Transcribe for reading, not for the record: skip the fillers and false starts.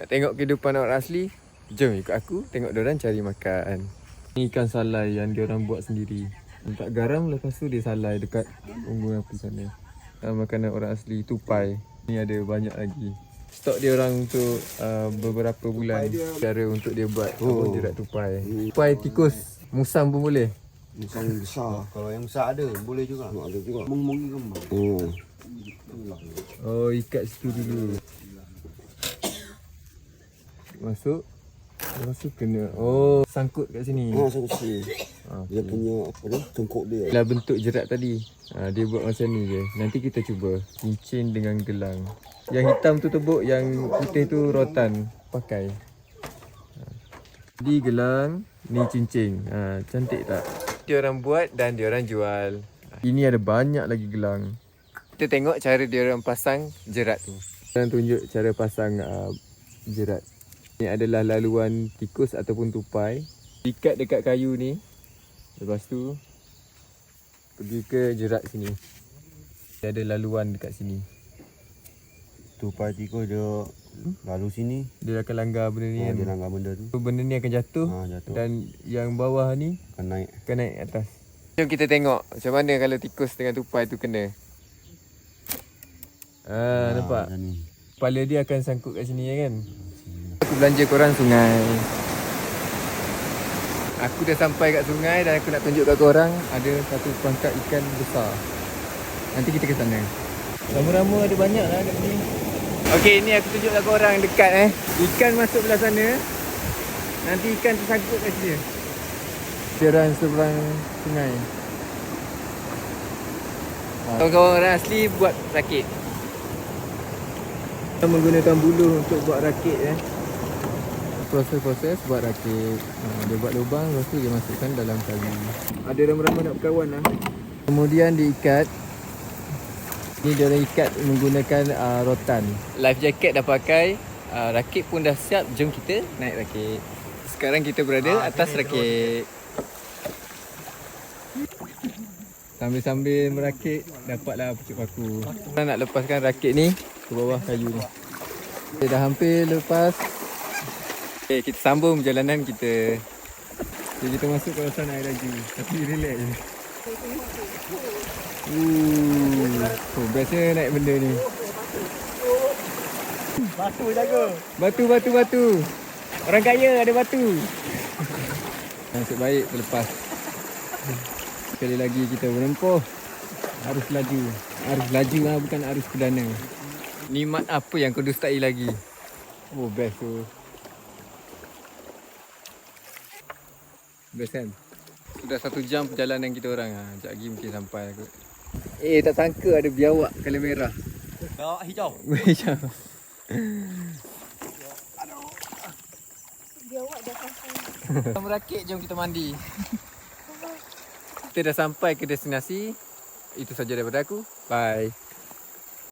Nak tengok kehidupan orang asli? Jom ikut aku tengok diorang cari makan. Ni ikan salai yang diorang buat sendiri. Letak garam, lepas tu dia salai dekat unggun api sana. Makanan orang asli, tupai. Ni ada banyak lagi. Stok dia orang untuk beberapa bulan. Cara untuk dia buat jerat tupai. Tupai tikus musang pun boleh. Musang besar. Kalau yang besar ada, boleh juga. Ada juga. Mung-mung kembang. Oh, ikat situ dulu. Masuk. Lepas tu kena. Oh, sangkut kat sini. Sangkut sini. Dia punya apa tu? Tengkuk dia. Lah bentuk jerat tadi. Dia buat macam ni je. Nanti kita cuba cincin dengan gelang. Yang hitam tu tebuk, yang putih tu rotan pakai. Di gelang, ni cincin. Cantik tak? Dia orang buat dan dia orang jual. Ini ada banyak lagi gelang. Kita tengok cara dia orang pasang jerat tu. Kita tunjuk cara pasang jerat. Ini adalah laluan tikus ataupun tupai. Ikat dekat kayu ni. Lepas tu pergi ke jerat sini. Dia ada laluan dekat sini. Tupai tikus dia lalu sini. Dia akan langgar benda ni kan. Dia langgar benda tu. Benda ni akan jatuh, Jatuh. dan yang bawah ni Akan naik. atas. Jom kita tengok macam mana kalau tikus dengan tupai tu kena. Nampak? Macam ni. Kepala dia akan sangkut kat sini kan. Aku belanja korang sungai. Aku dah sampai kat sungai dan aku nak tunjuk kat korang ada satu pangkat ikan besar. Nanti kita ke sana. Rama-rama ada banyak lah kat sini. Okey, ni aku tunjuk kat korang dekat Ikan masuk belah sana. Nanti ikan tersangkut kat sini. Jalan seberang sungai. Kawan-kawan orang asli buat rakit. Kita menggunakan buluh untuk buat rakit Proses-proses buat rakit. Dia buat lubang, lepas tu dia masukkan dalam kayu. Ada rama-rama nak berkawan lah. Kemudian diikat. Ni dia orang ikat menggunakan rotan. Life jacket dah pakai, rakit pun dah siap. Jom kita naik rakit. Sekarang kita berada atas rakit. Sambil-sambil merakit, dapatlah pucuk paku. Kita nak lepaskan rakit ni ke bawah kayu ni. Kita dah hampir lepas. Okay, kita sambung perjalanan kita. Okay, kita masuk kawasan air lagi. Tapi relax je. Biasanya naik benda ni. Batu jaga. Batu. Orang kaya ada batu. Nasib baik terlepas. Sekali lagi kita menempuh arus laju. Arus laju lah, bukan arus perdana. Nikmat apa yang kau dustai lagi? Oh, best tu. Best kan? Sudah 1 jam perjalanan kita orang. Sekejap lagi mungkin sampai aku. Tak sangka ada biawak kala merah. Biawak hijau. Hijau. Biawak dah sampai. Kita merakit, jom kita mandi. Kita dah sampai ke destinasi. Itu saja daripada aku. Bye.